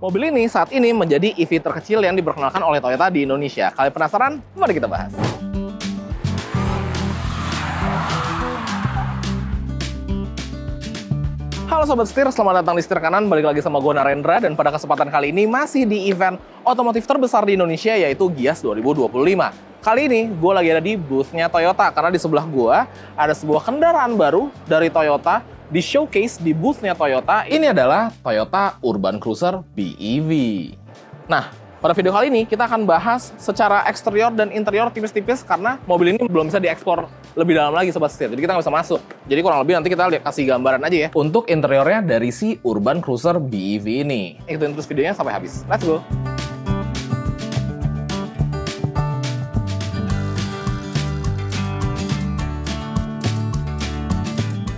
Mobil ini saat ini menjadi EV terkecil yang diperkenalkan oleh Toyota di Indonesia. Kalian penasaran? Mari kita bahas. Halo Sobat Setir, selamat datang di Setir Kanan. Balik lagi sama gue Narendra, dan pada kesempatan kali ini masih di event otomotif terbesar di Indonesia, yaitu Gias 2025. Kali ini gue lagi ada di booth-nya Toyota, karena di sebelah gue ada sebuah kendaraan baru dari Toyota di showcase di booth-nya Toyota. Ini adalah Toyota Urban Cruiser BEV. Nah, pada video kali ini kita akan bahas secara eksterior dan interior tipis-tipis, karena mobil ini belum bisa dieksplor lebih dalam lagi Sobat Setir, jadi kita nggak bisa masuk. Jadi kurang lebih nanti kita lihat, kasih gambaran aja ya untuk interiornya dari si Urban Cruiser BEV ini. Ikutin terus videonya sampai habis. Let's go!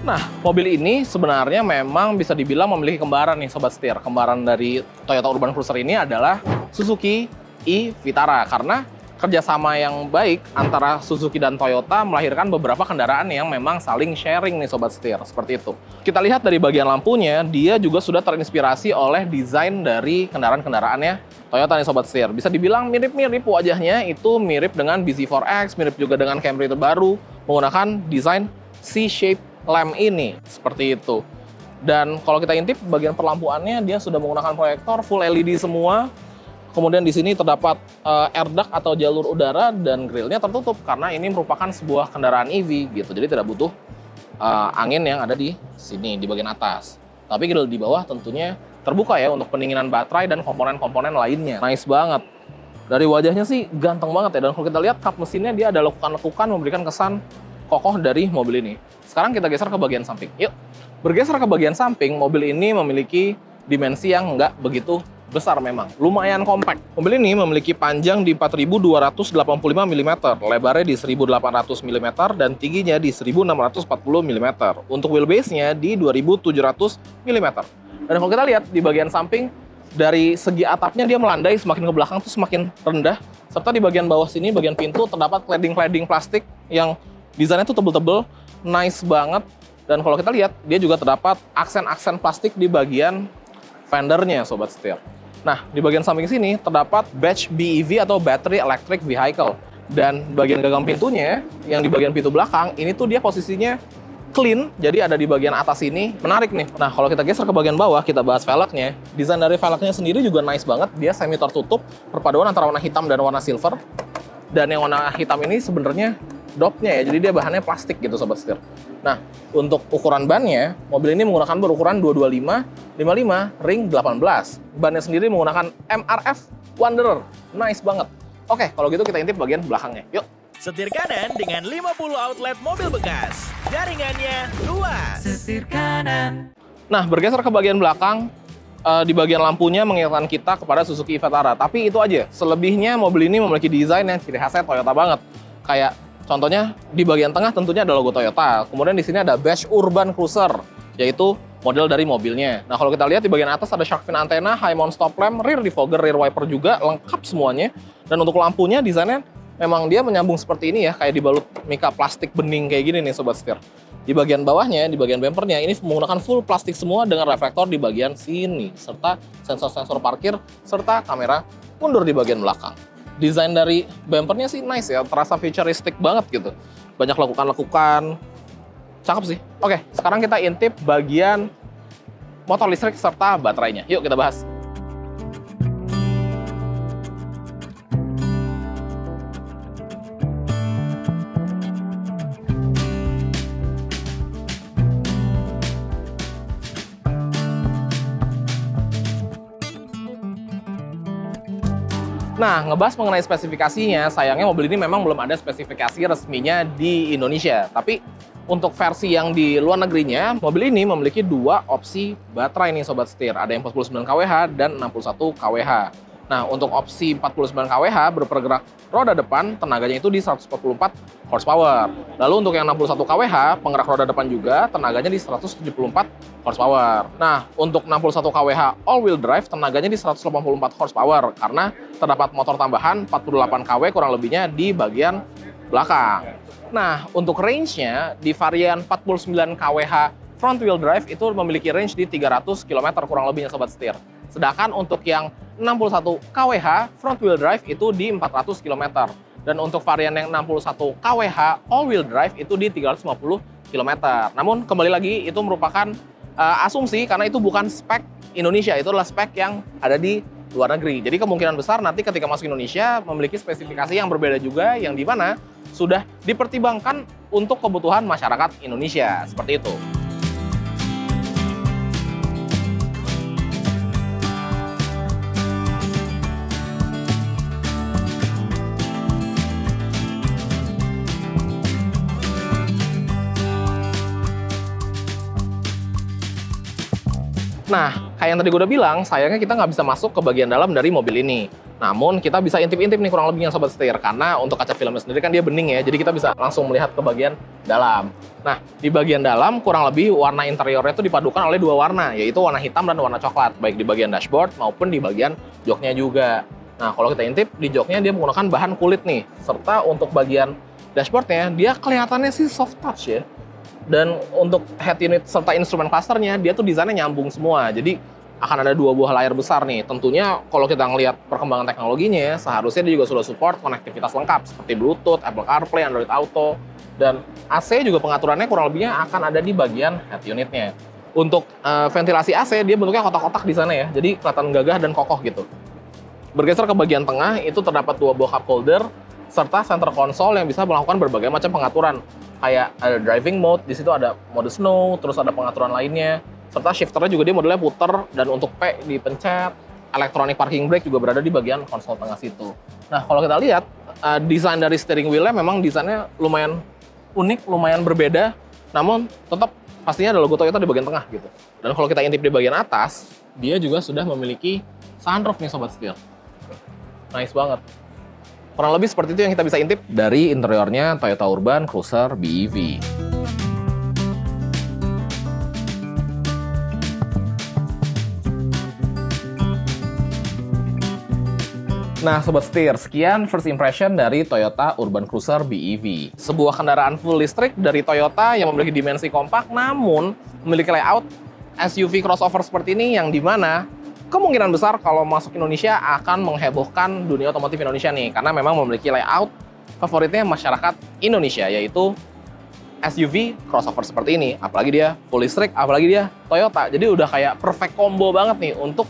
Nah, mobil ini sebenarnya memang bisa dibilang memiliki kembaran nih Sobat Setir. Kembaran dari Toyota Urban Cruiser ini adalah Suzuki e-Vitara, karena kerjasama yang baik antara Suzuki dan Toyota melahirkan beberapa kendaraan yang memang saling sharing nih Sobat Setir, seperti itu. Kita lihat dari bagian lampunya, dia juga sudah terinspirasi oleh desain dari kendaraan-kendaraannya Toyota nih Sobat Setir. Bisa dibilang mirip-mirip wajahnya, itu mirip dengan bZ4X, mirip juga dengan Camry terbaru, menggunakan desain C-shape lamp ini, seperti itu. Dan kalau kita intip bagian perlampuannya, dia sudah menggunakan proyektor full LED semua. Kemudian di sini terdapat air duct atau jalur udara, dan grillnya tertutup karena ini merupakan sebuah kendaraan EV gitu. Jadi tidak butuh angin yang ada di sini di bagian atas. Tapi grill di bawah tentunya terbuka ya untuk pendinginan baterai dan komponen-komponen lainnya. Nice banget. Dari wajahnya sih ganteng banget ya. Dan kalau kita lihat kap mesinnya, dia ada lekukan-lekukan memberikan kesan kokoh dari mobil ini. Sekarang kita geser ke bagian samping. Yuk, bergeser ke bagian samping, mobil ini memiliki dimensi yang nggak begitu besar memang. Lumayan kompak. Mobil ini memiliki panjang di 4285 mm, lebarnya di 1800 mm, dan tingginya di 1640 mm. Untuk wheelbase-nya di 2700 mm. Dan kalau kita lihat di bagian samping, dari segi atapnya dia melandai semakin ke belakang tuh semakin rendah. Serta di bagian bawah sini, bagian pintu, terdapat cladding-cladding plastik yang desainnya tuh tebel-tebel, nice banget. Dan kalau kita lihat, dia juga terdapat aksen-aksen plastik di bagian fendernya, Sobat Setir. Nah, di bagian samping sini terdapat badge BEV atau Battery Electric Vehicle. Dan bagian gagang pintunya, yang di bagian pintu belakang, ini tuh dia posisinya clean, jadi ada di bagian atas ini. Menarik nih. Nah, kalau kita geser ke bagian bawah, kita bahas velgnya. Desain dari velgnya sendiri juga nice banget. Dia semi tertutup, perpaduan antara warna hitam dan warna silver. Dan yang warna hitam ini sebenarnya dopnya ya, jadi dia bahannya plastik gitu Sobat Setir. Nah, untuk ukuran bannya, mobil ini menggunakan berukuran 225 55 ring 18. Bannya sendiri menggunakan MRF Wanderer. Nice banget. Oke, kalau gitu kita intip bagian belakangnya. Yuk. Setir Kanan dengan 50 outlet mobil bekas. Jaringannya luas. Setir Kanan. Nah, bergeser ke bagian belakang, di bagian lampunya mengingatkan kita kepada Suzuki e-Vitara. Tapi itu aja. Selebihnya mobil ini memiliki desain yang ciri khasnya Toyota banget. Kayak contohnya di bagian tengah tentunya ada logo Toyota. Kemudian di sini ada badge Urban Cruiser, yaitu model dari mobilnya. Nah, kalau kita lihat di bagian atas ada shark fin antena, high mount stop lamp, rear defogger, rear wiper juga, lengkap semuanya. Dan untuk lampunya desainnya memang dia menyambung seperti ini ya, kayak dibalut mika plastik bening kayak gini nih Sobat Setir. Di bagian bawahnya, di bagian bumpernya, ini menggunakan full plastik semua dengan reflektor di bagian sini, serta sensor-sensor parkir, serta kamera mundur di bagian belakang. Desain dari bumpernya sih nice ya, terasa futuristik banget gitu. Banyak lekukan-lekukan, cakep sih. Oke, sekarang kita intip bagian motor listrik serta baterainya. Yuk kita bahas. Nah, ngebahas mengenai spesifikasinya, sayangnya mobil ini memang belum ada spesifikasi resminya di Indonesia. Tapi untuk versi yang di luar negerinya, mobil ini memiliki dua opsi baterai nih Sobat Setir. Ada yang 49 kWh dan 61 kWh. Nah, untuk opsi 49 kWh berpergerak roda depan, tenaganya itu di 144 horsepower. Lalu untuk yang 61 kWh, penggerak roda depan juga, tenaganya di 174 horsepower. Nah, untuk 61 kWh all-wheel drive, tenaganya di 184 horsepower, karena terdapat motor tambahan 48 kW kurang lebihnya di bagian belakang. Nah, untuk range-nya, di varian 49 kWh front wheel drive itu memiliki range di 300 km kurang lebihnya Sobat Setir. Sedangkan untuk yang 61 kWh front wheel drive itu di 400 km. Dan untuk varian yang 61 kWh all wheel drive itu di 350 km. Namun kembali lagi itu merupakan asumsi karena itu bukan spek Indonesia, itu adalah spek yang ada di luar negeri. Jadi kemungkinan besar nanti ketika masuk Indonesia memiliki spesifikasi yang berbeda juga, yang dimana sudah dipertimbangkan untuk kebutuhan masyarakat Indonesia. Seperti itu. Nah, kayak yang tadi gue udah bilang, sayangnya kita nggak bisa masuk ke bagian dalam dari mobil ini. Namun, kita bisa intip-intip nih kurang lebihnya Sobat Setir. Karena untuk kaca filmnya sendiri kan dia bening ya, jadi kita bisa langsung melihat ke bagian dalam. Nah, di bagian dalam kurang lebih warna interiornya itu dipadukan oleh dua warna, yaitu warna hitam dan warna coklat. Baik di bagian dashboard maupun di bagian joknya juga. Nah, kalau kita intip, di joknya dia menggunakan bahan kulit nih. Serta untuk bagian dashboardnya, dia kelihatannya sih soft touch ya. Dan untuk head unit serta instrumen clusternya, dia tuh desainnya nyambung semua. Jadi akan ada dua buah layar besar nih. Tentunya kalau kita ngelihat perkembangan teknologinya, seharusnya dia juga sudah support konektivitas lengkap seperti Bluetooth, Apple CarPlay, Android Auto, dan AC juga pengaturannya kurang lebihnya akan ada di bagian head unitnya. Untuk ventilasi AC, dia bentuknya kotak-kotak di sana ya. Jadi kelihatan gagah dan kokoh gitu. Bergeser ke bagian tengah, itu terdapat dua buah cup holder serta center console yang bisa melakukan berbagai macam pengaturan. Kayak ada driving mode, di situ ada mode snow, terus ada pengaturan lainnya. Serta shifternya juga dia modelnya puter, dan untuk P dipencet. Electronic parking brake juga berada di bagian konsol tengah situ. Nah, kalau kita lihat, desain dari steering wheel-nya memang desainnya lumayan unik, lumayan berbeda. Namun, tetap pastinya ada logo Toyota di bagian tengah gitu. Dan kalau kita intip di bagian atas, dia juga sudah memiliki sunroof nih Sobat Setir. Nice banget. Kurang lebih seperti itu yang kita bisa intip dari interiornya Toyota Urban Cruiser BEV. Nah Sobat Setir, sekian first impression dari Toyota Urban Cruiser BEV. Sebuah kendaraan full listrik dari Toyota yang memiliki dimensi kompak namun memiliki layout SUV crossover seperti ini, yang dimana kemungkinan besar kalau masuk Indonesia akan menghebohkan dunia otomotif Indonesia nih, karena memang memiliki layout favoritnya masyarakat Indonesia, yaitu SUV crossover seperti ini. Apalagi dia full listrik, apalagi dia Toyota. Jadi udah kayak perfect combo banget nih untuk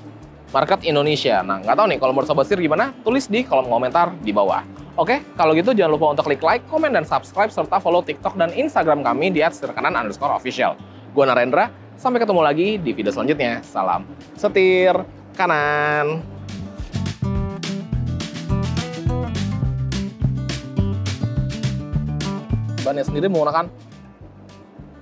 market Indonesia. Nah, nggak tahu nih kalau menurut Sobat Setir gimana? Tulis di kolom komentar di bawah. Oke, kalau gitu jangan lupa untuk klik like, komen, dan subscribe, serta follow TikTok dan Instagram kami di @setirkanan_official. Gue Narendra. Sampai ketemu lagi di video selanjutnya. Salam setir kanan. Bannya sendiri menggunakan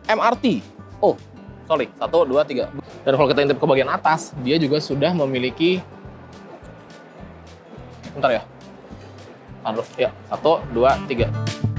MRT. Oh, sorry. 1, 2, 3. Dan kalau kita intip ke bagian atas, dia juga sudah memiliki... Bentar ya. Aduh, ya. 1, 2, 3.